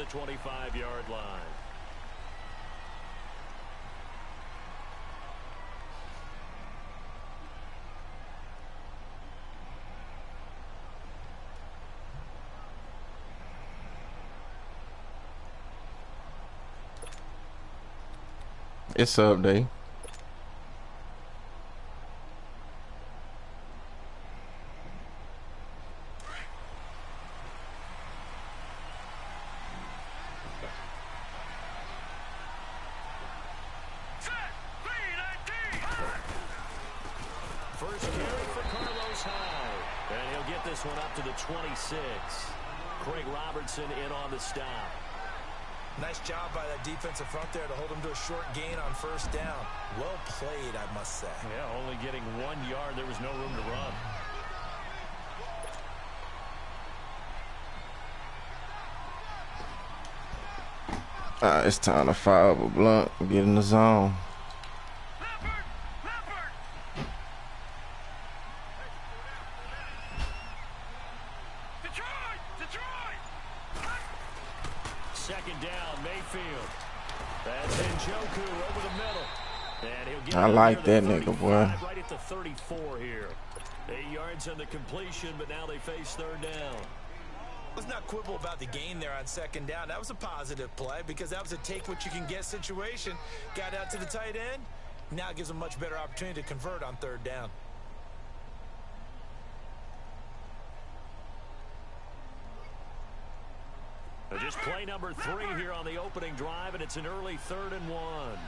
25-yard line. It's up, day. First carry for Carlos Hyde. And he'll get this one up to the 26. Craig Robertson in on the stop. Nice job by that defensive front there to hold him to a short gain on first down. Well played, I must say. Yeah, only getting 1 yard. There was no room to run. It's time to fire up a blunt and get in the zone. Second down, Mayfield. That's Njoku over the middle. And he'll get I like that nigga, boy. Right at the 34 here. 8 yards on the completion, but now they face third down. Let's not quibble about the gain there on second down. That was a positive play because that was a take-what-you-can-get situation. Got out to the tight end. Now gives a much better opportunity to convert on third down. Just play number 3 here on the opening drive, and it's an early 3rd and 1.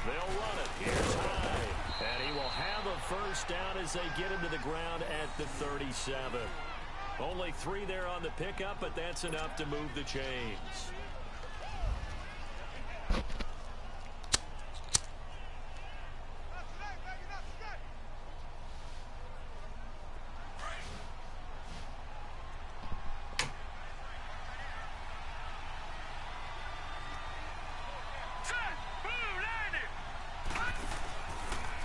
They'll run it. Here's Hyde. And he will have a first down as they get him to the ground at the 37. Only 3 there on the pickup, but that's enough to move the chains.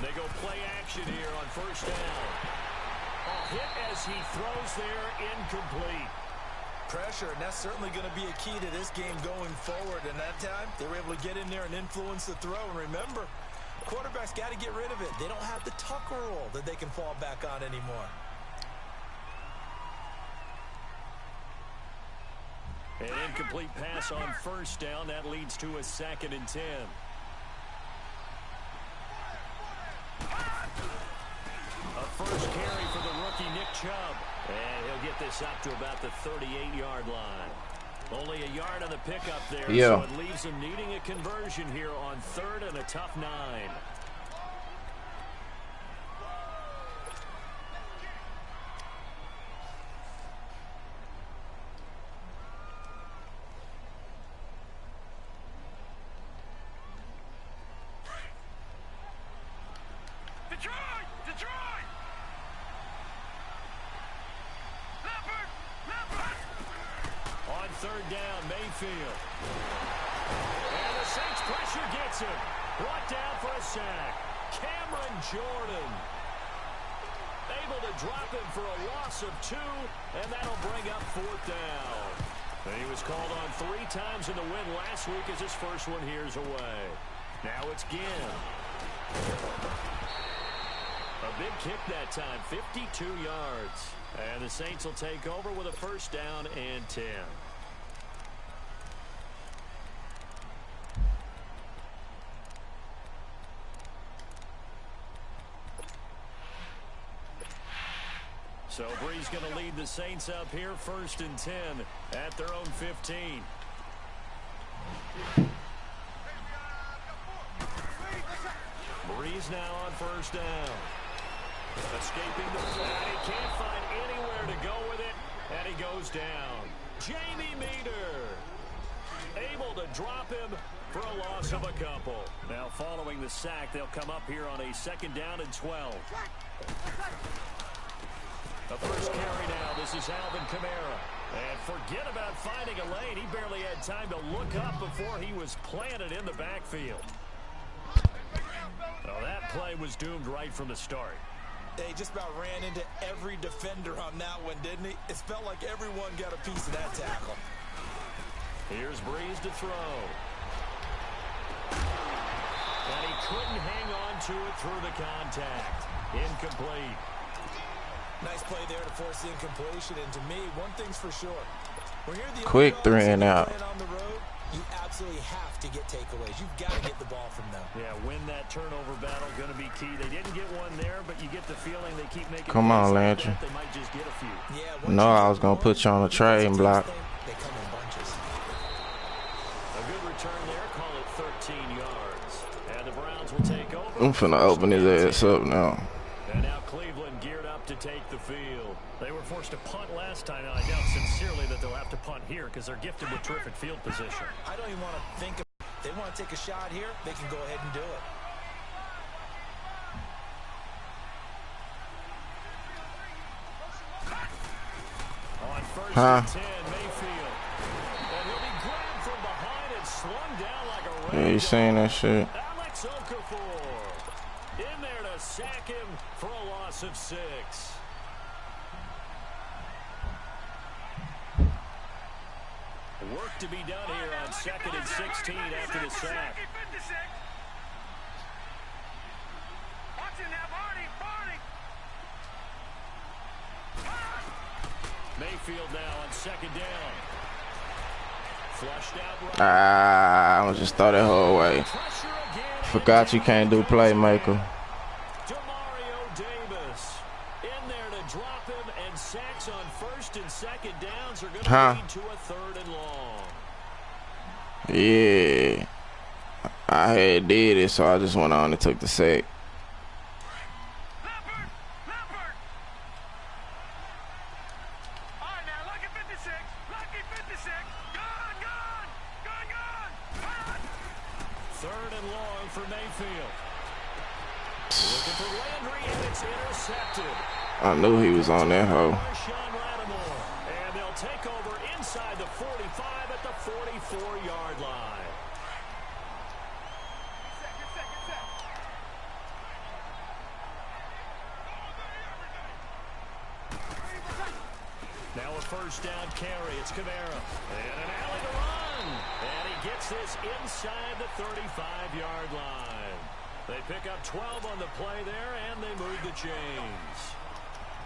They go play action here on first down. A hit as he throws there, incomplete. Pressure, and that's certainly going to be a key to this game going forward. And that time, they were able to get in there and influence the throw. And remember, quarterbacks got to get rid of it. They don't have the Tucker rule that they can fall back on anymore. An incomplete pass on first down. That leads to a 2nd and 10. A first carry for the rookie Nick Chubb. And he'll get this up to about the 38-yard line. Only a yard on the pickup there, so it leaves him needing a conversion here on 3rd and a tough 9. On 3rd down, Mayfield. And the Saints pressure gets him. Brought down for a sack. Cameron Jordan. Able to drop him for a loss of 2, and that'll bring up 4th down. And he was called on 3 times in the win last week as his first one here's away. Now it's Ginn. A big kick that time, 52 yards. And the Saints will take over with a first down and 10. So Bree's going to lead the Saints up here, 1st and 10 at their own 15. Breeze now on first down. Escaping the flat. He can't find anywhere to go with it, and he goes down. Jamie Meter able to drop him for a loss of a couple. Now following the sack, they'll come up here on a 2nd down and 12. The first carry now. This is Alvin Kamara. And forget about finding a lane. He barely had time to look up before he was planted in the backfield. play was doomed right from the start. They just about ran into every defender on that one, didn't he? It felt like everyone got a piece of that tackle. Here's Breeze to throw. And he couldn't hang on to it through the contact. Incomplete. Nice play there to force the incompletion. And to me, one thing's for sure. When you're the quick 3 and out. On the road, you absolutely have to get takeaways. You've got to get the ball from them. Yeah, win that turnover battle, going to be key. They didn't get one there, but you get the feeling they keep making. Come on, Landry. They might just get a few. Yeah, no, I was going to put you on a tray and block. They come in bunches. A good return there, call it 13 yards. And the Browns will take over. I'm finna open his ass up now. And now Cleveland geared up to take the field. They were forced to punt last time, and I doubt sincerely that they'll have to punt here because they're gifted with terrific field position. I don't even want to think of it. If they want to take a shot here, they can go ahead and do it. On first and 10, Mayfield. And he'll be grabbed from behind and slung down like a rat. Yeah, you seen that shit? Alex Okafor in there to sack him for a loss of 6. Work to be done here on 2nd and 16 after the sack. Mayfield now on 2nd down. Flushed out right. I just thought that whole way. Forgot you can't do playmaker. Demario Davis in there to drop him, and sacks on 1st and 2nd downs are going to lead to a 3rd and long. Yeah. I had did it, so I just went on and took the sack. I knew he was on that hoe. And they'll take over inside the 45 at the 44-yard line. Now a 1st down carry. It's Kamara. And an alley to run. And he gets this inside the 35-yard line. They pick up 12 on the play there, and they move the chains.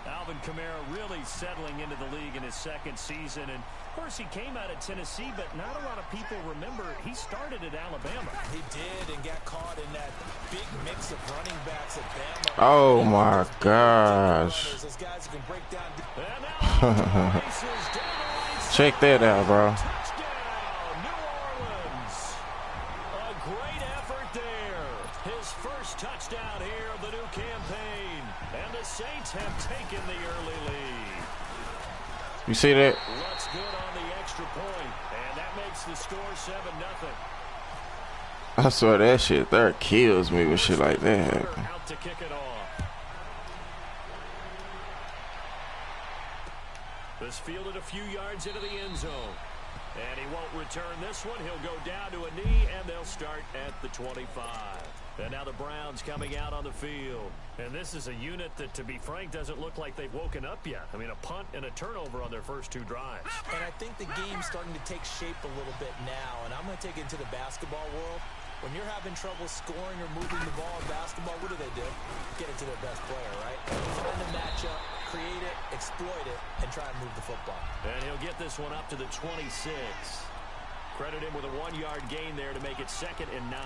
Alvin Kamara really settling into the league in his 2nd season. And, of course, he came out of Tennessee, but not a lot of people remember he started at Alabama. He did, and got caught in that big mix of running backs at Bama. Oh, my gosh. Those guys who can break down. Check that out, bro. Touchdown, New Orleans. A great effort there. His first touchdown here of the new campaign. And the Saints have taken the early lead. You see that? Looks good on the extra point, and that makes the score 7-0. I swear that shit there kills me when shit like that happen. Out to kick it off. This fielded a few yards into the end zone. And he won't return this one. He'll go down to a knee, and they'll start at the 25. And now the Browns coming out on the field. And this is a unit that, to be frank, doesn't look like they've woken up yet. I mean, a punt and a turnover on their first 2 drives. And I think the game's starting to take shape a little bit now. And I'm going to take it to the basketball world. When you're having trouble scoring or moving the ball in basketball, what do? Get it to their best player, right? Find a matchup, create it, exploit it, and try and move the football. And he'll get this one up to the 26. Credit him with a 1-yard gain there to make it 2nd and 9.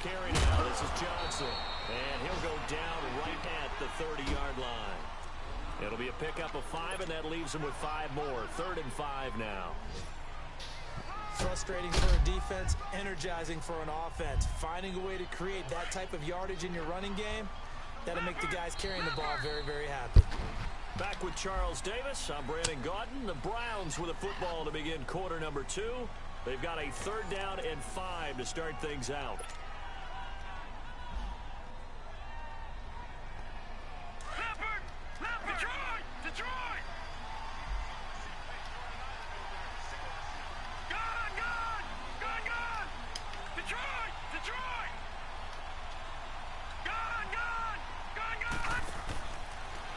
Carry now. This is Johnson. And he'll go down right at the 30-yard line. It'll be a pickup of 5, and that leaves him with 5 more. 3rd and 5 now. Frustrating for a defense, energizing for an offense. Finding a way to create that type of yardage in your running game, that'll make the guys carrying the ball very, very happy. Back with Charles Davis. I'm Brandon Gaudin. The Browns with a football to begin quarter number 2. They've got a 3rd down and 5 to start things out. Detroit! Gone! Detroit! Gone!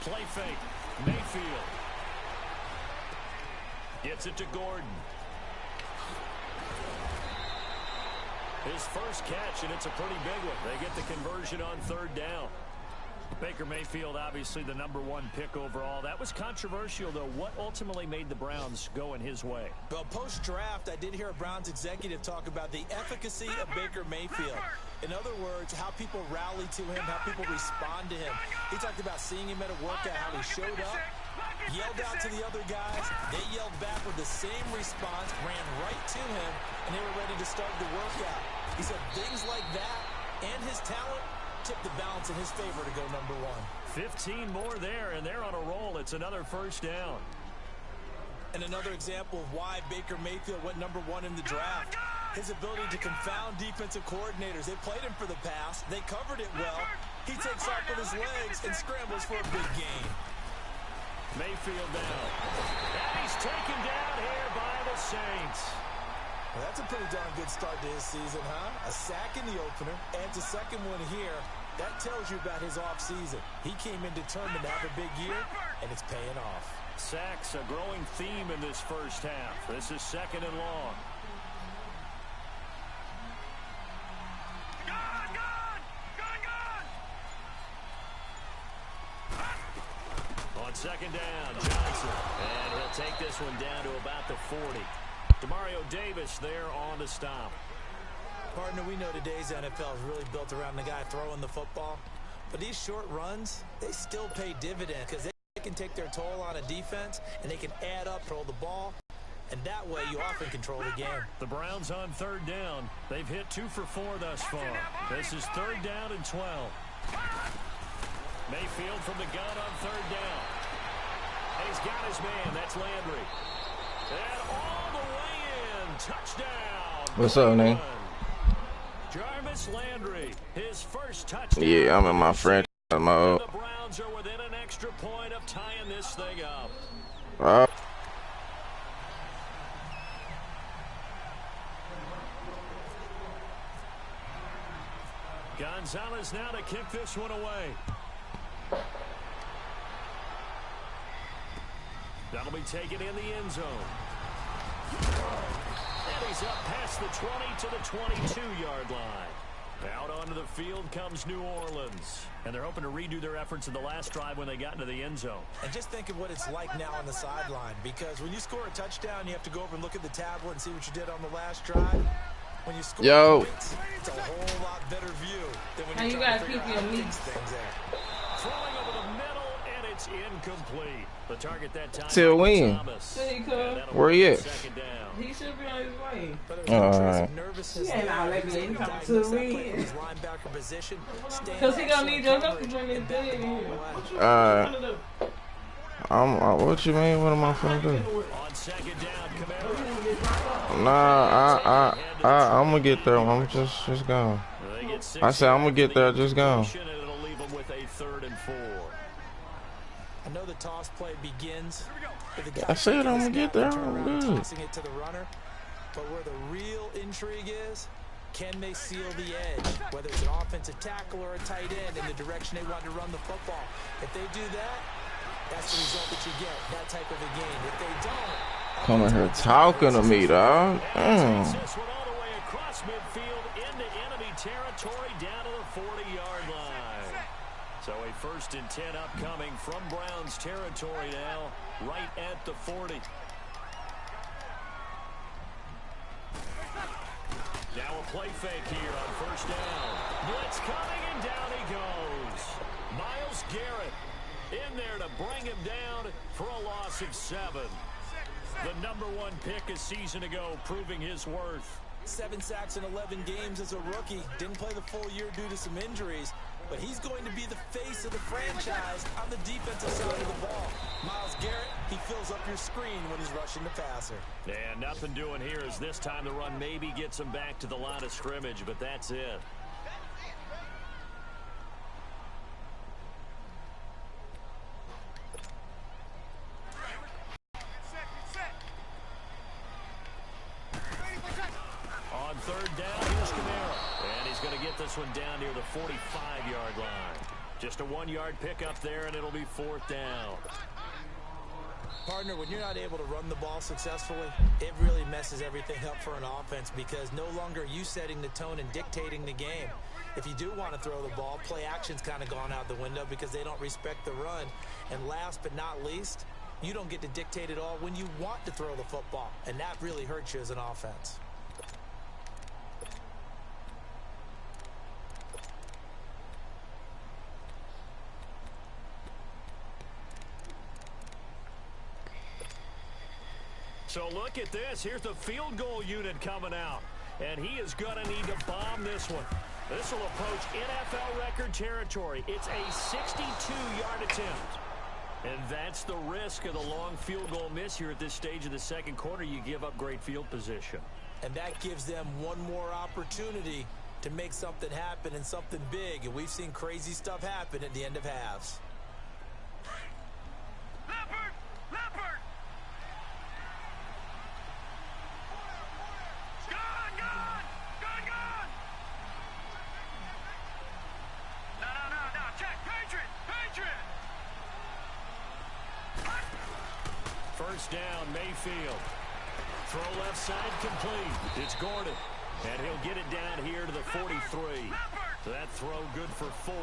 Play fake. Mayfield. Gets it to Gordon. His first catch, and it's a pretty big one. They get the conversion on 3rd down. Baker Mayfield, obviously the #1 pick overall. That was controversial, though. What ultimately made the Browns go in his way? Well, post-draft, I did hear a Browns executive talk about the efficacy of Baker Mayfield. In other words, how people rally to him, how people respond to him. He talked about seeing him at a workout, how he showed up, yelled out to the other guys. They yelled back with the same response, ran right to him, and they were ready to start the workout. He said things like that and his talent tipped the balance in his favor to go #1. 15 more there, and they're on a roll. It's another 1st down. And another example of why Baker Mayfield went #1 in the draft. His ability to confound defensive coordinators. They played him for the pass. They covered it well. He takes off with his legs and scrambles for a big gain. Mayfield down. And he's taken down here by the Saints. Well, that's a pretty darn good start to his season, huh? A sack in the opener, adds a second one here. That tells you about his offseason. He came in determined to have a big year, and it's paying off. Sacks, a growing theme in this first half. This is 2nd and long. On 2nd down, Johnson. And he'll take this one down to about the 40. Demario Davis there on the stop. Partner, we know today's NFL is really built around the guy throwing the football. But these short runs, they still pay dividends because they can take their toll on a defense, and they can add up, throw the ball, and that way you often control the game. The Browns on 3rd down. They've hit 2 for 4 thus far. This is 3rd down and 12. Mayfield from the gun on 3rd down. And he's got his man. That's Landry. And all the way in. Touchdown. What's up, man? Jarvis Landry, his first touchdown. Yeah, I'm in my franchise mode. The Browns are within an extra point of tying this thing up. Gonzalez now to kick this one away. That'll be taken in the end zone. And he's up past the 20 to the 22-yard line. Out onto the field comes New Orleans. And they're hoping to redo their efforts in the last drive when they got into the end zone. And just think of what it's like now on the sideline. Because when you score a touchdown, you have to go over and look at the tablet and see what you did on the last drive. When you score points, it's a whole lot better view than when you're trying to figure out how to fix things there. Throwing over the middle, and it's incomplete. The target that time. Till when? Where he at? He should be on his way. Alright. He ain't out like that. He coming to me. Because he gonna need your help to bring this thing. Alright. What you mean? What am I finna do? On 2nd down, Nah, I'm gonna get there. I'm just gone. I said I'm gonna get there. Just gone. It'll leave them with a 3rd and 4. I know the toss play begins. I said I'm gonna get there. I'm good. Tossing it to the runner. But where the real intrigue is, can they seal the edge? Whether it's an offensive tackle or a tight end in the direction they want to run the football. If they do that, that's the result that you get, that type of a game. If they don't, coming here talking to me, dog. This one all the way across midfield into enemy territory down to the 40-yard line. So a 1st and 10 upcoming from Browns territory now, right at the 40. Now a play fake here on 1st down. Blitz coming, and down he goes. Myles Garrett in there to bring him down for a loss of 7. The #1 pick a season ago, proving his worth. 7 sacks in 11 games as a rookie. Didn't play the full year due to some injuries. but he's going to be the face of the franchise on the defensive side of the ball. Myles Garrett, he fills up your screen when he's rushing the passer. And nothing doing here as this time the run maybe gets him back to the line of scrimmage, but that's it. On third down, here's Kamara. And he's going to get this one down near the 45-yard line. Just a 1-yard pickup there, and it'll be fourth down. Partner, when you're not able to run the ball successfully, it really messes everything up for an offense because no longer are you setting the tone and dictating the game. If you do want to throw the ball, play action's kind of gone out the window because they don't respect the run. And last but not least, you don't get to dictate it all when you want to throw the football, and that really hurts you as an offense. So look at this. Here's the field goal unit coming out. And he is going to need to bomb this one. This will approach NFL record territory. It's a 62-yard attempt. And that's the risk of the long field goal miss here at this stage of the second quarter. You give up great field position. And that gives them one more opportunity to make something happen and something big. And we've seen crazy stuff happen at the end of halves. First down, Mayfield. Throw left side complete. It's Gordon. And he'll get it down here to the 43. So that throw good for 4.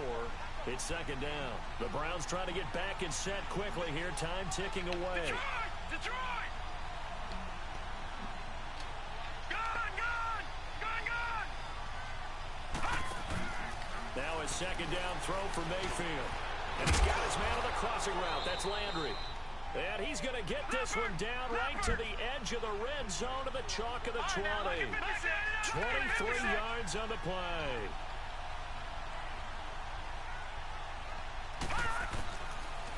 It's second down. The Browns trying to get back and set quickly here. Time ticking away. Detroit! Now a second down throw for Mayfield. And he's got his man on the crossing route. That's Landry. And he's going to get this one down right to the edge of the red zone of the chalk of the 20. 23 yards on the play.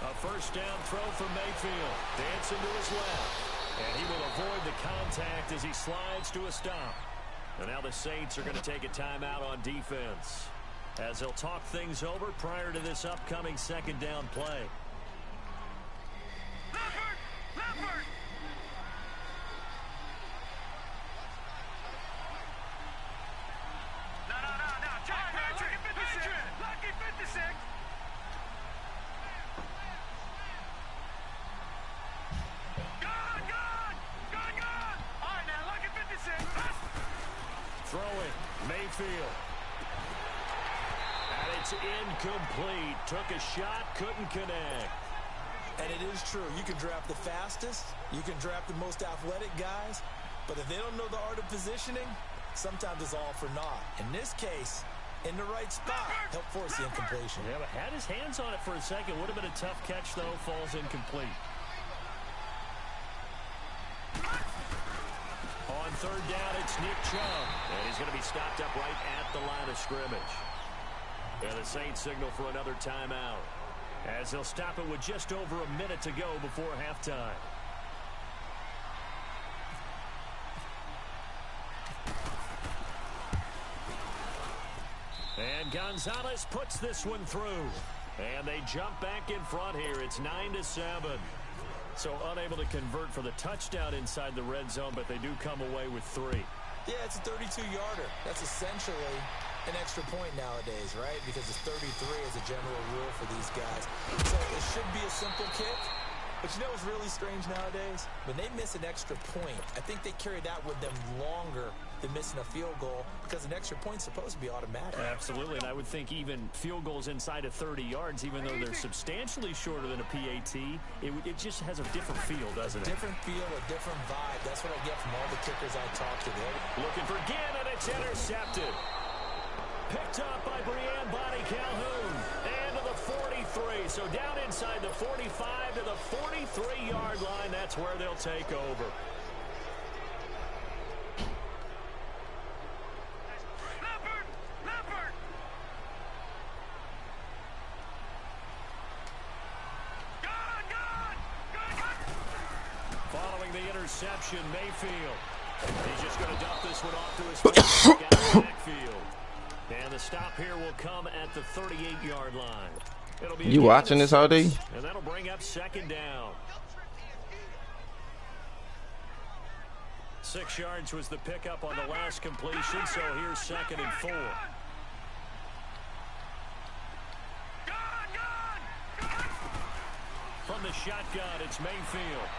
A first down throw for Mayfield. Dancing to his left. And he will avoid the contact as he slides to a stop. And now the Saints are going to take a timeout on defense as they'll talk things over prior to this upcoming second down play. Leopard! No. Jack Patrick! Lucky 56! Gone! All right, now, lucky 56! Throwing, Mayfield. And it's incomplete. Took a shot, couldn't connect. And it is true. You can draft the fastest. You can draft the most athletic guys. But if they don't know the art of positioning, sometimes it's all for naught. In this case, in the right spot, help force the incompletion. Yeah, but had his hands on it for a second. Would have been a tough catch, though. Falls incomplete. On third down, it's Nick Chubb. And he's going to be stopped up right at the line of scrimmage. And the Saints signal for another timeout, as they'll stop it with just over a minute to go before halftime. And Gonzalez puts this one through. And they jump back in front here. It's 9-7. So unable to convert for the touchdown inside the red zone, but they do come away with 3. Yeah, it's a 32-yarder. That's essentially an extra point nowadays, right? Because it's 33 as a general rule for these guys. So it should be a simple kick. But you know what's really strange nowadays? When they miss an extra point, I think they carry that with them longer than missing a field goal because an extra point's supposed to be automatic. Absolutely, and I would think even field goals inside of 30 yards, even though they're substantially shorter than a PAT, it just has a different feel, doesn't it? Different feel, a different vibe. That's what I get from all the kickers I talked to. Looking for Ginn, and it's intercepted. Picked up by Brianne Bonnie Calhoun. And to the 43. So down inside the 45 to the 43-yard line. That's where they'll take over. Leopard! reception, Mayfield. He's just going to dump this one off to his fullback out of the backfield. And the stop here will come at the 38-yard line. It'll be you watching this, OD? And that'll bring up second down. 6 yards was the pickup on the last completion, so here's 2nd and 4. From the shotgun, it's Mayfield.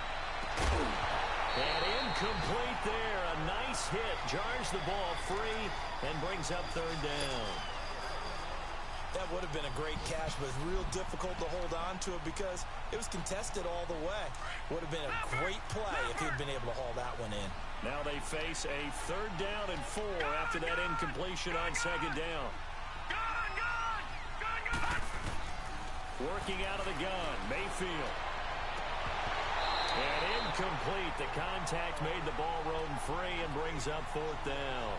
And incomplete there. A nice hit. Jars the ball free and brings up 3rd down. That would have been a great catch, but real difficult to hold on to it because it was contested all the way. Would have been a great play if he'd been able to haul that one in. Now they face a 3rd down and 4 after that incompletion on 2nd down. Working out of the gun, Mayfield. And incomplete. The contact made the ball roam free and brings up 4th down.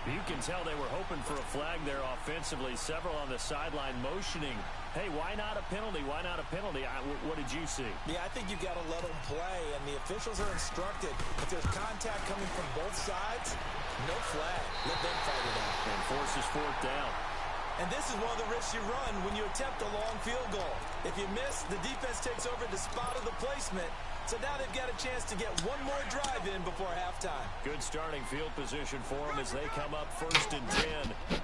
You can tell they were hoping for a flag there offensively. Several on the sideline motioning. Hey, why not a penalty? Why not a penalty? What did you see? Yeah, I think you've got to let them play, and the officials are instructed. If there's contact coming from both sides, no flag. Let them fight it out. And forces 4th down. And this is one of the risks you run when you attempt a long field goal. If you miss, the defense takes over the spot of the placement. So now they've got a chance to get one more drive in before halftime. Good starting field position for them as they come up 1st and 10.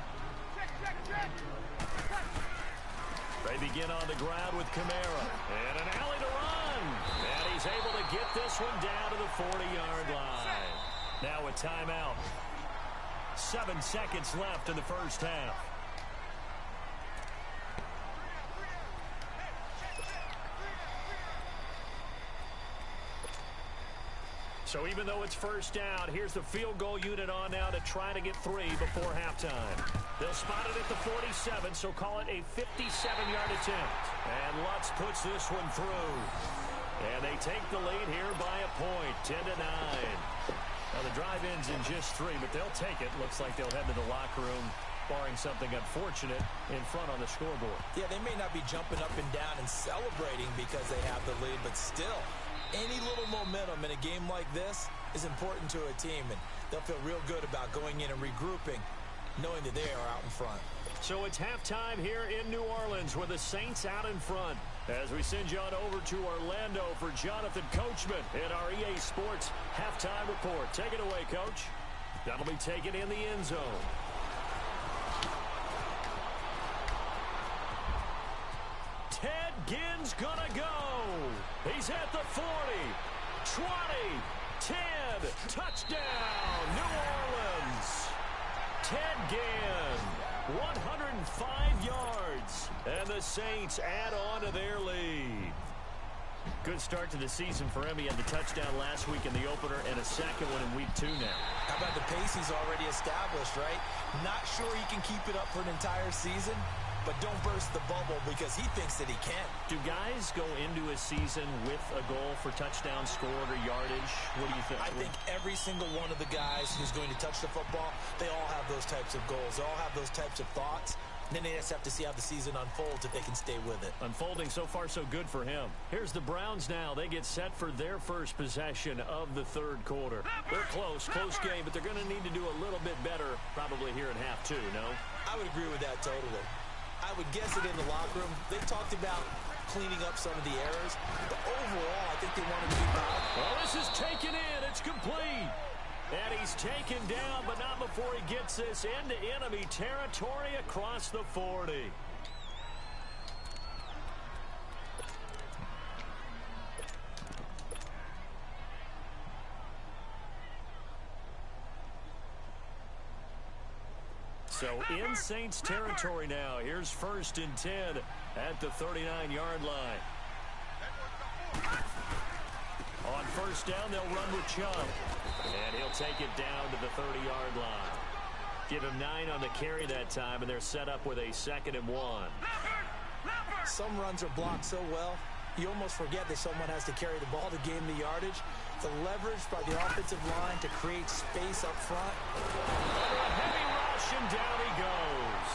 They begin on the ground with Kamara. And an alley to run. And he's able to get this one down to the 40-yard line. Now a timeout. 7 seconds left in the first half. So even though it's first down, here's the field goal unit on now to try to get 3 before halftime. They'll spot it at the 47, so call it a 57-yard attempt. And Lutz puts this one through. And they take the lead here by a point, 10-9. Now the drive ends in just 3, but they'll take it. Looks like they'll head to the locker room, barring something unfortunate, in front on the scoreboard. Yeah, they may not be jumping up and down and celebrating because they have the lead, but still, any little momentum in a game like this is important to a team, and they'll feel real good about going in and regrouping, knowing that they are out in front. So it's halftime here in New Orleans with the Saints out in front. As we send you on over to Orlando for Jonathan Coachman in our EA Sports halftime report. Take it away, Coach. That'll be taken in the end zone. Ted Ginn's gonna go. He's at the 40, 20, 10, touchdown, New Orleans. Ted Ginn, 105 yards, and the Saints add on to their lead. Good start to the season for him. He had the touchdown last week in the opener and a second one in week 2 now. How about the pace he's already established, right? Not sure he can keep it up for an entire season, but don't burst the bubble because he thinks that he can. Do guys go into a season with a goal for touchdown scored or yardage? What do you think? I think every single one of the guys who's going to touch the football, they all have those types of goals. They all have those types of thoughts. Then they just have to see how the season unfolds if they can stay with it. Unfolding so far so good for him. Here's the Browns now. They get set for their first possession of the 3rd quarter. They're close game, but they're going to need to do a little bit better probably here in half 2, no? I would agree with that totally. I would guess it in the locker room. They talked about cleaning up some of the errors, but overall, I think they wanted to be better. Well, this is taken in. It's complete. And he's taken down, but not before he gets this into enemy territory across the 40. So in Saints territory now. Here's 1st and 10 at the 39-yard line. On 1st down, they'll run with Chubb. And he'll take it down to the 30-yard line. Give him 9 on the carry that time, and they're set up with a 2nd and 1. Some runs are blocked so well, you almost forget that someone has to carry the ball to gain the yardage. The leverage by the offensive line to create space up front. Under a heavy rush, and down he goes.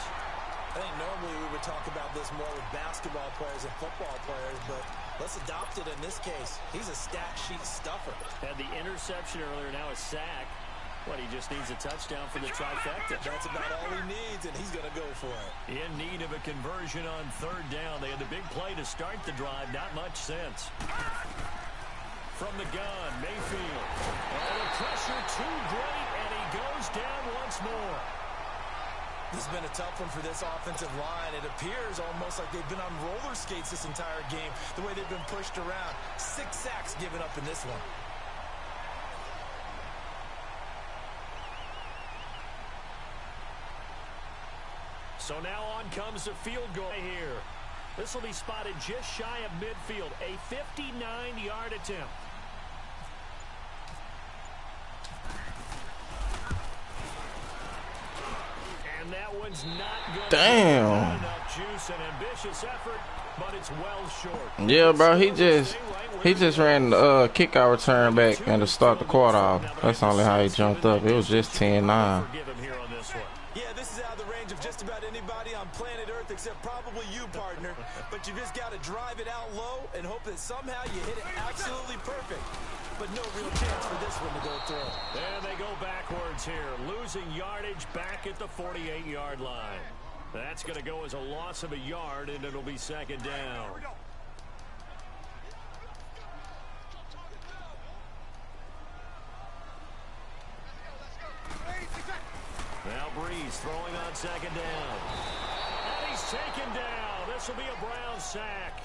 I think normally we would talk about this more with basketball players and football players, but Let's adopt it in this case. He's a stat sheet stuffer. Had the interception earlier, now a sack. What, he just needs a touchdown for the trifecta. That's about all he needs, and he's going to go for it. In need of a conversion on third down. They had the big play to start the drive. Not much sense. From the gun, Mayfield. And the pressure too great, and he goes down once more. This has been a tough one for this offensive line. It appears almost like they've been on roller skates this entire game, the way they've been pushed around. 6 sacks given up in this one. So now on comes the field goal here. This will be spotted just shy of midfield. A 59-yard attempt. And that one's not good. Damn. Not enough juice and ambitious effort, but it's well short. Yeah, bro, he just ran the kick-out return back and to start the quarter off. That's only how he jumped up. It was just 10-9. Yeah, this is out of the range of just about anybody on planet Earth except probably you, partner. But you just got to drive it out low and hope that somehow you hit it absolutely perfect. But no real chance for this one to go through. And they go backwards here, losing yardage back at the 48-yard line. That's going to go as a loss of a yard, and it'll be second down. Now Breeze throwing on second down. And he's taken down. This will be a Brown sack.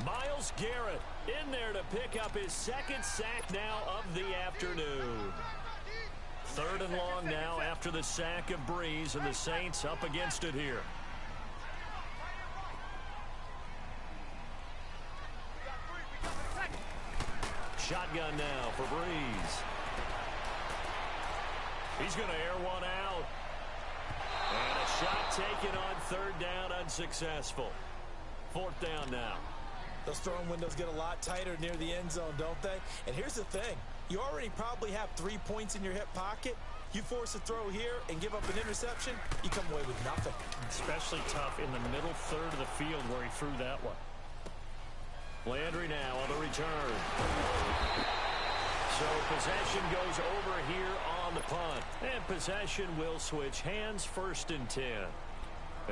Myles Garrett in there to pick up his second sack now of the afternoon. Third and long now after the sack of Breeze, and the Saints up against it here. Shotgun now for Breeze. He's going to air one out. And a shot taken on third down, unsuccessful. Fourth down now. Those throwing windows get a lot tighter near the end zone, don't they? And here's the thing. You already probably have 3 points in your hip pocket. You force a throw here and give up an interception, you come away with nothing. Especially tough in the middle third of the field where he threw that one. Landry now on the return. So possession goes over here on the punt. And possession will switch hands, 1st and 10.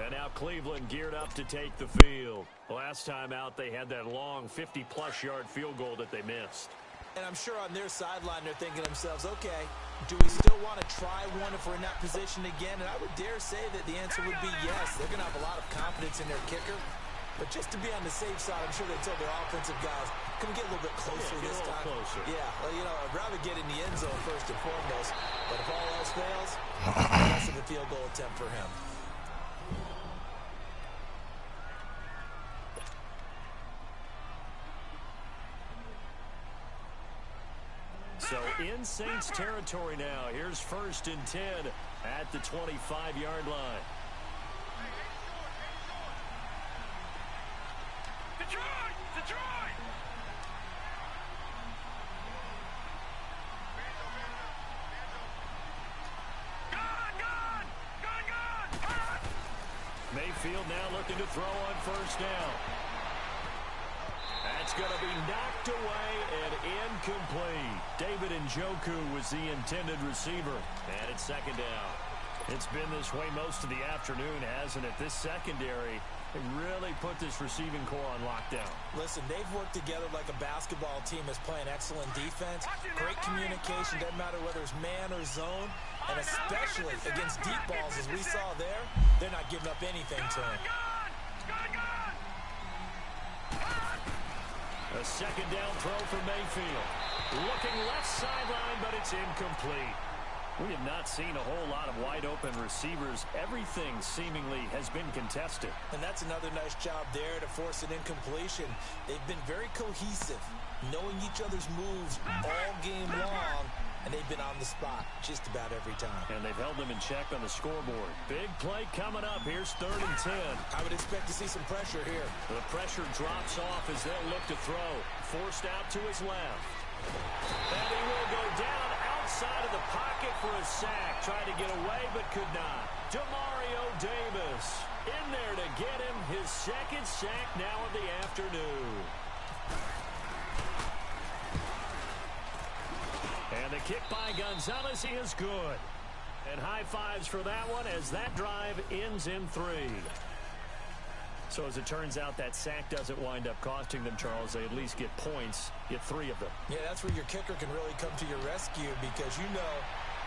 And now Cleveland geared up to take the field. Last time out, they had that long 50-plus yard field goal that they missed. And I'm sure on their sideline, they're thinking to themselves, okay, do we still want to try one if we're in that position again? And I would dare say that the answer would be yes. They're going to have a lot of confidence in their kicker. But just to be on the safe side, I'm sure they told their offensive guys, can we get a little bit closer this time? Closer. Yeah, well, you know, I'd rather get in the end zone first and foremost. But if all else fails, less of a field goal attempt for him. So in Saints territory now. Here's 1st and 10 at the 25-yard line. Detroit! Detroit! Gun! Mayfield now looking to throw on 1st down. That's going to be knocked away and incomplete. David Njoku was the intended receiver. And it's 2nd down. It's been this way most of the afternoon, hasn't it? This secondary really put this receiving core on lockdown. Listen, they've worked together like a basketball team that's playing excellent defense. Great communication, doesn't matter whether it's man or zone. And especially against deep balls, as we saw there, they're not giving up anything to him. A 2nd down throw for Mayfield. Looking left sideline, but it's incomplete. We have not seen a whole lot of wide-open receivers. Everything seemingly has been contested. And that's another nice job there to force an incompletion. They've been very cohesive, knowing each other's moves all game long, and they've been on the spot just about every time. And they've held them in check on the scoreboard. Big play coming up. Here's 3rd and 10. I would expect to see some pressure here. The pressure drops off as they'll look to throw. Forced out to his left. And he will go down outside of the pocket for a sack. Tried to get away, but could not. Demario Davis in there to get him his 2nd sack now of the afternoon. And the kick by Gonzalez is good. And high fives for that one as that drive ends in 3. So as it turns out, that sack doesn't wind up costing them, Charles. They at least get points, get 3 of them. Yeah, that's where your kicker can really come to your rescue because, you know,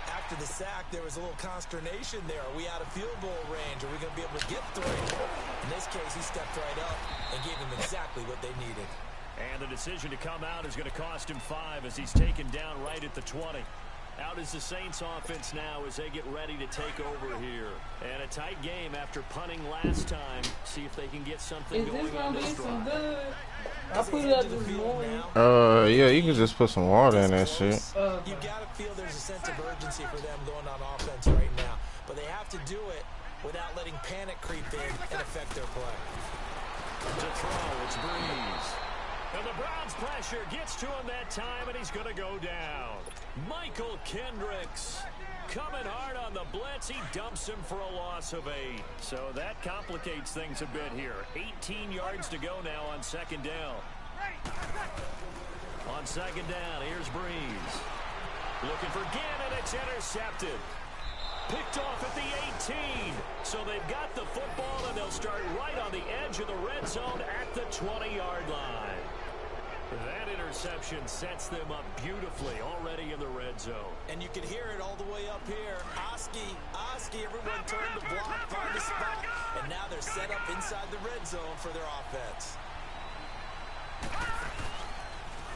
after the sack, there was a little consternation there. Are we out of field goal range? Are we going to be able to get 3? In this case, he stepped right up and gave them exactly what they needed. And the decision to come out is going to cost him 5 as he's taken down right at the 20. Out is the Saints offense now as they get ready to take over here. And a tight game after punting last time. See if they can get something going on this drive. Good? I put it up this morning. Yeah, you can just put some water in that shit. You got to feel there's a sense of urgency for them going on offense right now. But they have to do it without letting panic creep in and affect their play. To throw, it's Breeze. And the Browns' pressure gets to him that time, and he's going to go down. Michael Kendricks coming hard on the blitz. He dumps him for a loss of 8. So that complicates things a bit here. 18 yards to go now on 2nd down. On 2nd down, here's Breeze. Looking for Gannon. It's intercepted. Picked off at the 18. So they've got the football, and they'll start right on the edge of the red zone at the 20-yard line. That interception sets them up beautifully already in the red zone. And you can hear it all the way up here. Oski, everyone turned to block, find a spot, and now they're set up inside the red zone for their offense.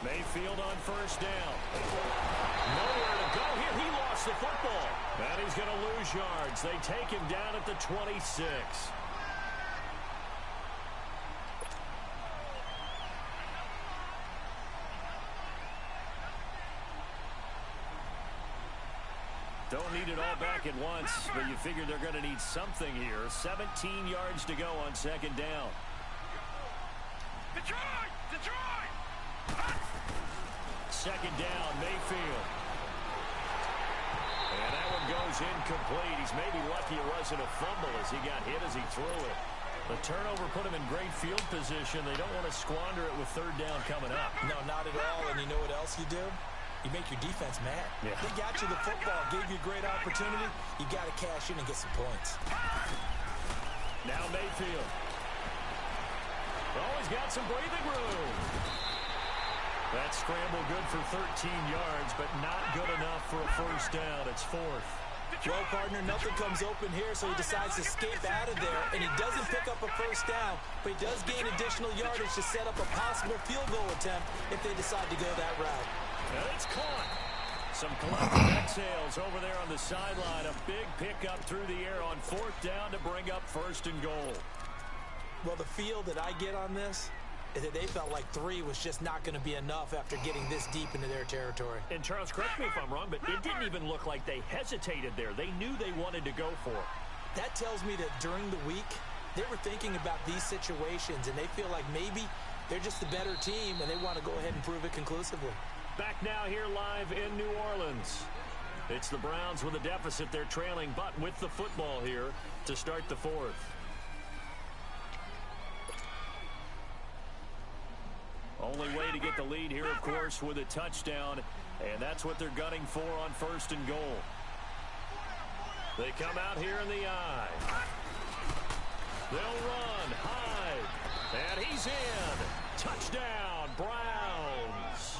Mayfield on 1st down. Nowhere to go here. He lost the football. And he's going to lose yards. They take him down at the 26. Don't need it all back at once, but you figure they're going to need something here. 17 yards to go on 2nd down. Detroit! 2nd down, Mayfield. And that one goes incomplete. He's maybe lucky it wasn't a fumble as he got hit as he threw it. The turnover put him in great field position. They don't want to squander it with 3rd down coming up. No, not at all. And you know what else you do? You make your defense mad. Yeah. They got you the football, gave you a great opportunity. You got to cash in and get some points. Now Mayfield. Always got some breathing room. That scramble good for 13 yards, but not good enough for a 1st down. It's 4th. Well, partner, nothing comes open here, so he decides to escape out of there, and he doesn't pick up a 1st down, but he does gain additional yardage to set up a possible field goal attempt if they decide to go that route. And it's caught. Some collective exhales over there on the sideline. A big pickup through the air on 4th down to bring up 1st and goal. Well, the feel that I get on this is that they felt like 3 was just not going to be enough after getting this deep into their territory. And Charles, correct me if I'm wrong, but it didn't even look like they hesitated there. They knew they wanted to go for it. That tells me that during the week, they were thinking about these situations, and they feel like maybe they're just the better team, and they want to go ahead and prove it conclusively. Back now here live in New Orleans. It's the Browns with a deficit. They're trailing, but with the football here to start the 4th. Only way to get the lead here, of course, with a touchdown, and that's what they're gunning for on 1st and goal. They come out here in the eye. They'll run, hide, and he's in. Touchdown, Browns.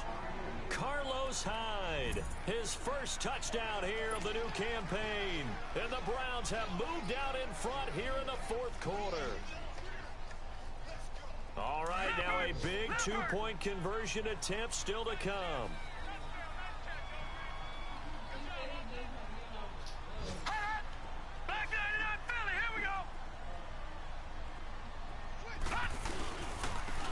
Carlos Hyde, his 1st touchdown here of the new campaign. And the Browns have moved out in front here in the 4th quarter. All right, now a big 2-point conversion attempt still to come. Back 99 Philly, here we go.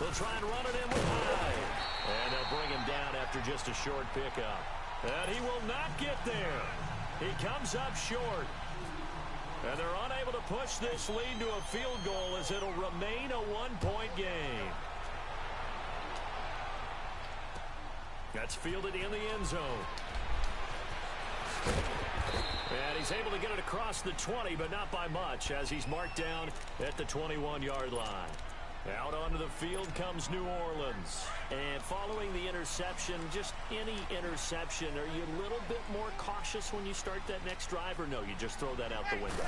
They'll try and run it in with Hyde. And they'll bring him down after just a short pickup. And he will not get there. He comes up short. And they're unable to push this lead to a field goal as it'll remain a 1-point game. That's fielded in the end zone. And he's able to get it across the 20, but not by much, as he's marked down at the 21-yard line. Out onto the field comes New Orleans. And following the interception, just any interception, are you a little bit more cautious when you start that next drive, or no, you just throw that out the window?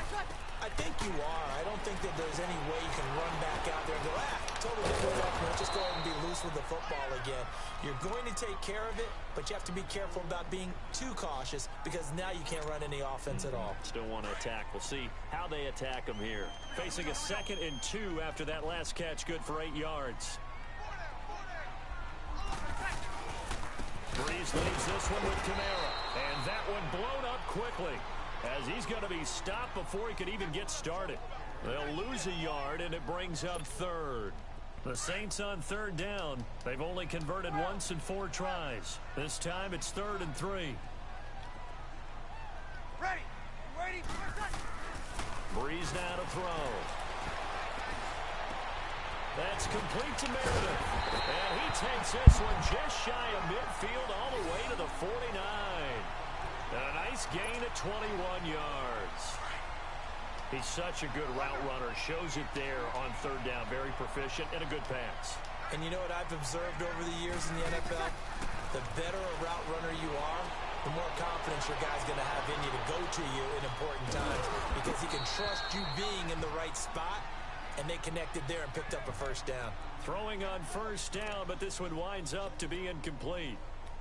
I think you are. I don't think that there's any way you can run back out there and go, totally different stuff. Let's just go ahead and be loose with the football again. You're going to take care of it, but you have to be careful about being too cautious because now you can't run any offense at all. Still want to attack. We'll see how they attack them here. Facing a 2nd and 2 after that last catch, good for 8 yards. Breeze leaves this one with Kamara, and that one blown up quickly, as he's going to be stopped before he could even get started. They'll lose a yard, and it brings up 3rd. The Saints on 3rd down. They've only converted once in 4 tries. This time it's 3rd and 3. Ready. Breeze now to throw. That's complete to Meredith. And he takes this one just shy of midfield all the way to the 49. A nice gain of 21 yards. He's such a good route runner. Shows it there on 3rd down. Very proficient and a good pass. And you know what I've observed over the years in the NFL? The better a route runner you are, the more confidence your guy's going to have in you to go to you in important times because he can trust you being in the right spot, and they connected there and picked up a 1st down. Throwing on 1st down, but this one winds up to be incomplete.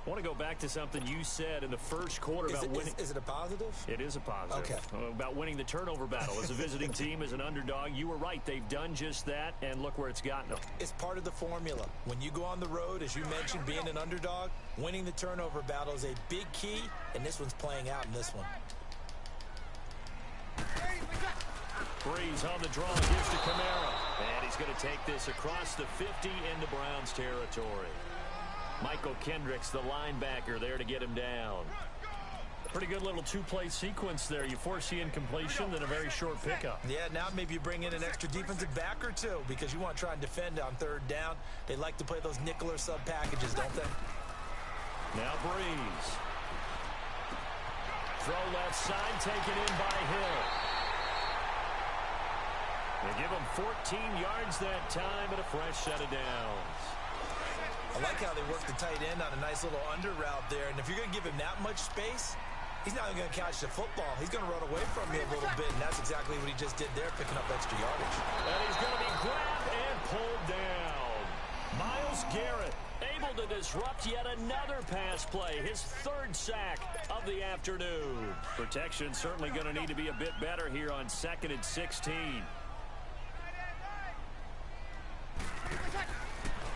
I want to go back to something you said in the first quarter about winning. Is it a positive? It is a positive. Okay. About winning the turnover battle. As a visiting team, as an underdog, you were right. They've done just that, and look where it's gotten them. It's part of the formula. When you go on the road, as you mentioned, being an underdog, winning the turnover battle is a big key, and this one's playing out in this one. Breeze on the draw, gives to Kamara. And he's going to take this across the 50 into Browns territory. Michael Kendricks, the linebacker, there to get him down. Pretty good little 2-play sequence there. You force the incompletion, then a very short pickup. Yeah, now maybe you bring in an extra defensive back or two because you want to try and defend on 3rd down. They like to play those nickel or sub packages, don't they? Now Breeze. Throw left side, taken in by Hill. They give him 14 yards that time and a fresh set of downs. I like how they work the tight end on a nice little under route there. And if you're going to give him that much space, he's not going to catch the football. He's going to run away from you a little bit, and that's exactly what he just did there, picking up extra yardage. And he's going to be grabbed and pulled down. Myles Garrett able to disrupt yet another pass play, his 3rd sack of the afternoon. Protection certainly going to need to be a bit better here on 2nd and 16.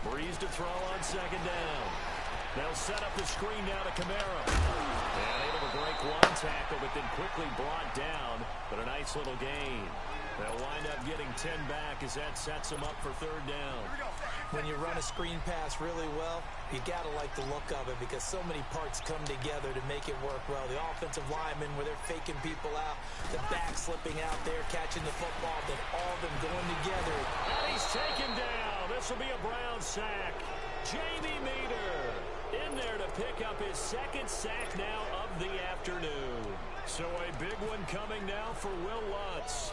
Breeze to throw on 2nd down. They'll set up the screen now to Kamara. And able to break one tackle, but then quickly brought down. But a nice little gain. They'll wind up getting 10 back as that sets them up for 3rd down. When you run a screen pass really well, you got to like the look of it because so many parts come together to make it work well. The offensive linemen where they're faking people out, the back slipping out there, catching the football, then all of them going together. And he's taken down. This will be a Brown sack. Jamie Meter in there to pick up his 2nd sack now of the afternoon. So a big one coming now for Will Lutz.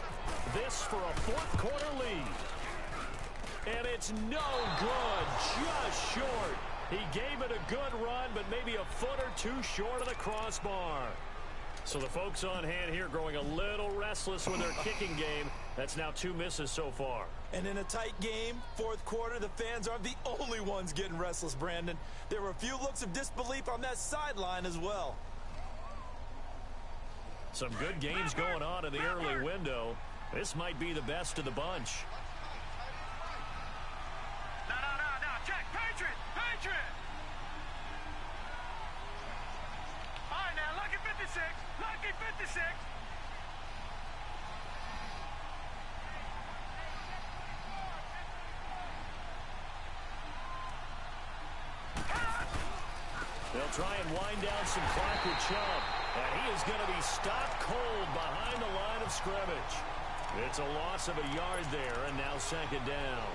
This for a 4th quarter lead. And it's no good, just short. He gave it a good run, but maybe a foot or two short of the crossbar. So the folks on hand here growing a little restless with their kicking game. That's now 2 misses so far. And in a tight game, 4th quarter, the fans aren't the only ones getting restless, Brandon. There were a few looks of disbelief on that sideline as well. Some good games going on in the early window. This might be the best of the bunch. No. Check. Patriot. All right, now, lucky 56. Lucky 56. They'll try and wind down some clock with Chubb. And he is going to be stopped cold behind the line of scrimmage. It's a loss of a yard there, and now 2nd down.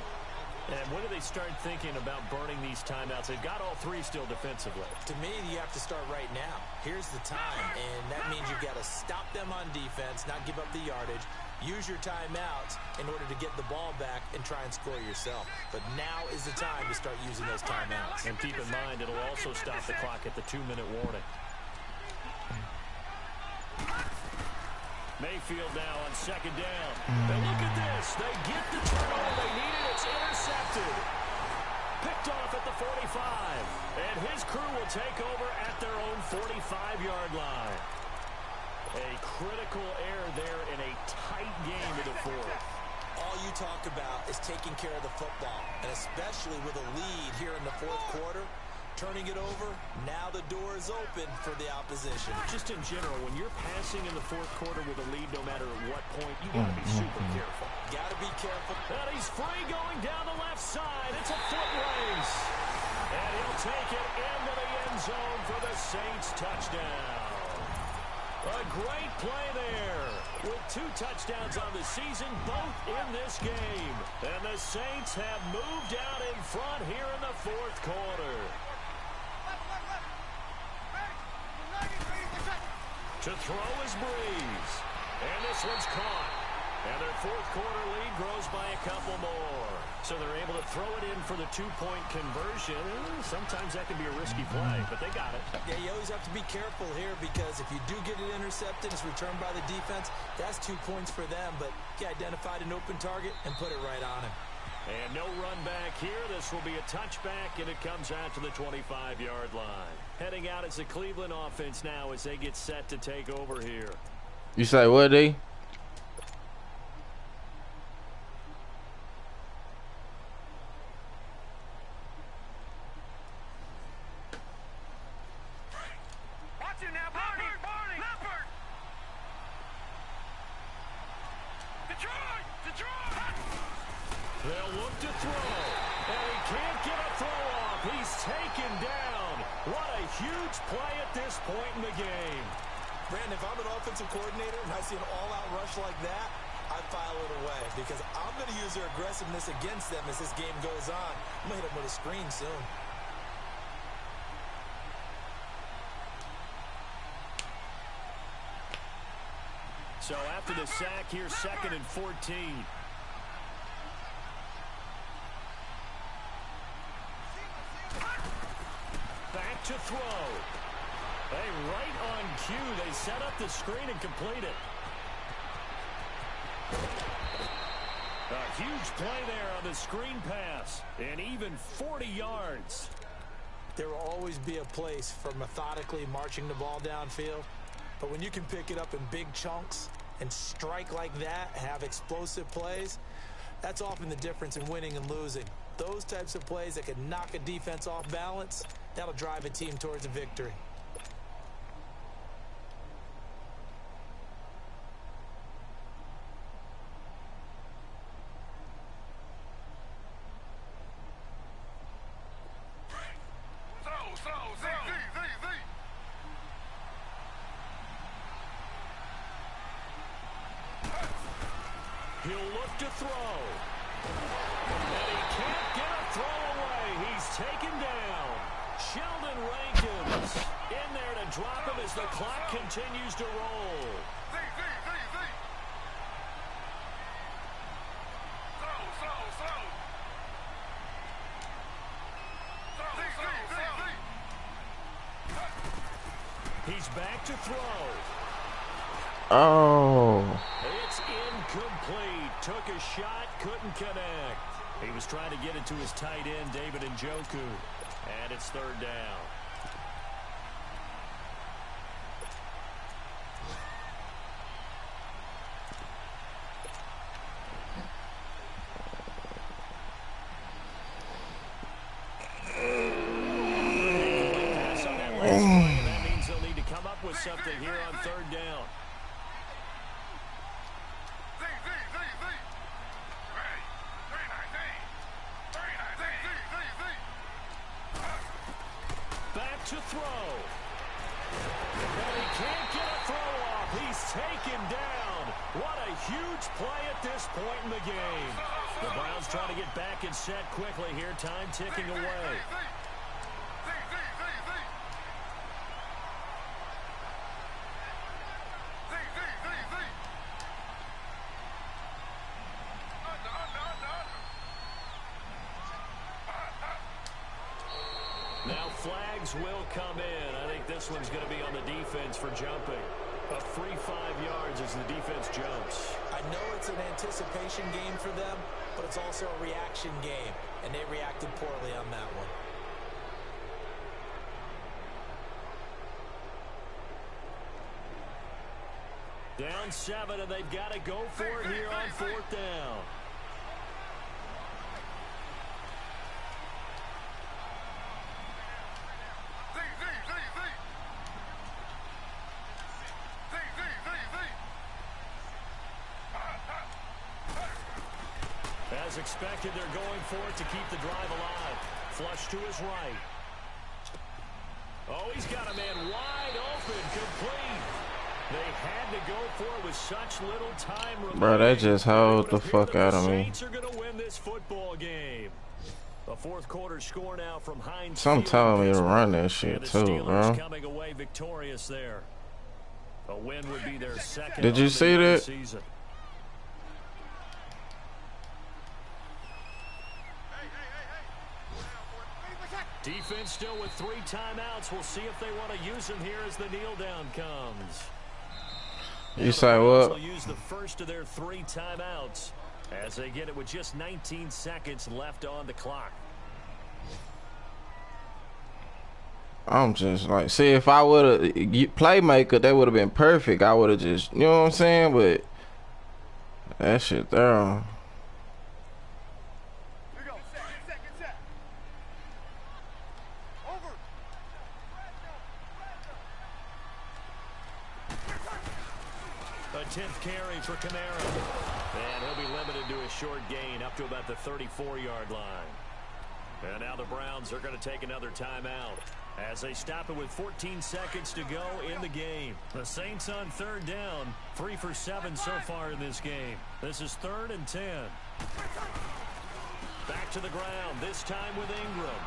And when do they start thinking about burning these timeouts? They've got all three still defensively. To me, you have to start right now. Here's the time, and that means you've got to stop them on defense, not give up the yardage, use your timeouts in order to get the ball back and try and score yourself. But now is the time to start using those timeouts. And keep in mind, it'll also stop the clock at the 2-minute warning. Mayfield now on second down. And look at this. They get the turnover they needed. It's intercepted. Picked off at the 45. And his crew will take over at their own 45-yard line. A critical error there in a tight game in the fourth. All you talk about is taking care of the football, and especially with a lead here in the fourth quarter. Turning it over, now the door is open for the opposition. Just in general, when you're passing in the fourth quarter with a lead, no matter at what point, you got to be super careful. Got to be careful. And he's free going down the left side. It's a foot race. And he'll take it into the end zone for the Saints touchdown. A great play there. With 2 touchdowns on the season, both in this game. And the Saints have moved out in front here in the fourth quarter. To throw is Breeze. And this one's caught. And their fourth quarter lead grows by a couple more. So they're able to throw it in for the 2-point conversion. Sometimes that can be a risky play, but they got it. Yeah, you always have to be careful here because if you do get it intercepted, it's returned by the defense. That's 2 points for them, but he identified an open target and put it right on him. And no run back here. This will be a touchback, and it comes out to the 25-yard line. Heading out as the Cleveland offense now as they get set to take over here. You say what, D? Watch it now, Barney! Leopard! Detroit! They'll look to throw, and he can't get a throw off. He's taken down. What a huge play at this point in the game. Brandon, if I'm an offensive coordinator and I see an all-out rush like that, I file it away because I'm going to use their aggressiveness against them as this game goes on. I'm going to hit them with a screen soon. So after the sack, here's 2nd and 14. Back to throw. Hey, right on cue. They set up the screen and complete it. A huge play there on the screen pass. And even 40 yards. There will always be a place for methodically marching the ball downfield. But when you can pick it up in big chunks and strike like that, have explosive plays, that's often the difference in winning and losing. Those types of plays that can knock a defense off balance, that'll drive a team towards a victory. He'll look to throw. And he can't get a throw away. He's taken down. Sheldon Rankins in there to drop him as the clock continues to roll. He's back to throw. Oh. It's incomplete. Took a shot, couldn't connect. He was trying to get it to his tight end, David Njoku. And it's 3rd down. Pass on that last play, and that means they'll need to come up with something here on 3rd down. Back to throw. And he can't get a throw off. He's taken down. What a huge play at this point in the game. The Browns trying to get back and set quickly here. Time ticking away. Now flags will come in. I think this one's going to be on the defense for jumping. A free 5 yards as the defense jumps. I know it's an anticipation game for them, but it's also a reaction game, and they reacted poorly on that one. Down 7, and they've got to go for it here on 4th down. As expected, they're going for it to keep the drive alive. Flush to his right. Oh, he's got a man wide open, complete. They had to go for it with such little time remaining. Bro, that just hold the fuck out of me. Saints are going to win this football game. The 4th quarter score now from Heinz. Some telling me to run that shit too, bro. Coming away victorious there. A win would be their second. Did you see that? Season. Defense still with 3 timeouts. We'll see if they want to use them here as the kneel down comes. You say what? They'll use the first of their 3 timeouts as they get it with just 19 seconds left on the clock. I'm just like, see, if I would have playmaker, that would have been perfect. I would have just, you know what I'm saying? But that shit there. A 10th carry for Kamara. And he'll be limited to a short gain up to about the 34-yard line. And now the Browns are going to take another timeout as they stop it with 14 seconds to go in the game. The Saints on 3rd down, 3 for 7 so far in this game. This is 3rd and 10. Back to the ground, this time with Ingram.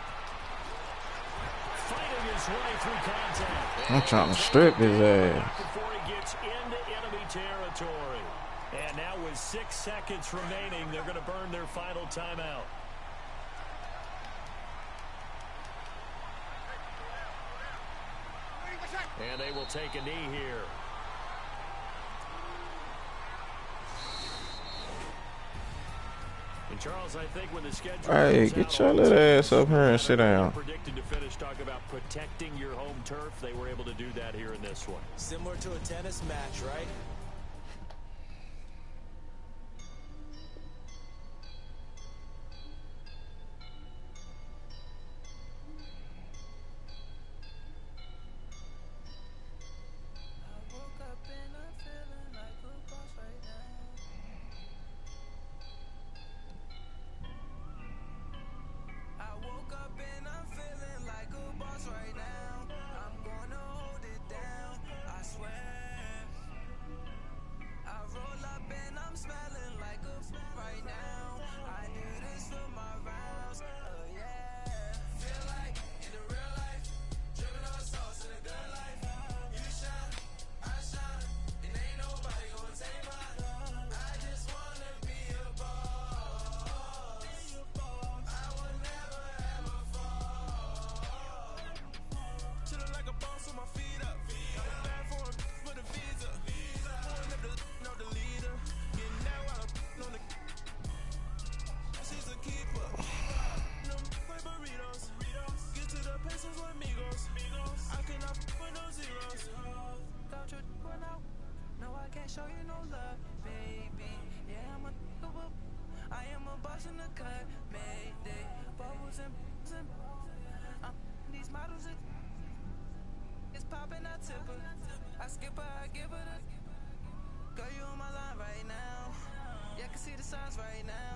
Fighting his way through contact. I'm trying to strip his ass. Before he gets into enemy territory. And now with 6 seconds remaining, they're going to burn their final timeout. And they will take a knee here. And Charles, I think when the schedule get your little ass up here and sit down. Predicted to finish talk about protecting your home turf. They were able to do that here in this one. Similar to a tennis match, right? Show you no love, baby. Yeah, I am a boss in the cut, Mayday. Bubbles and these models, it's popping, I tip her. I skip her, I give her the. Girl, you on my line right now. Yeah, I can see the signs right now.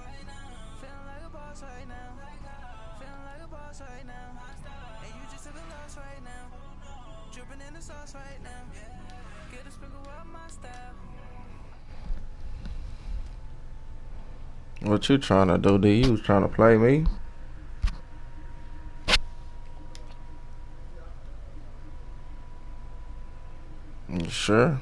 Feeling like a boss right now. Feeling like a boss right now. And you just took a loss right now. Dripping in the sauce right now. Get a sprinkle of my style. What you trying to do, D? You was trying to play me? You sure?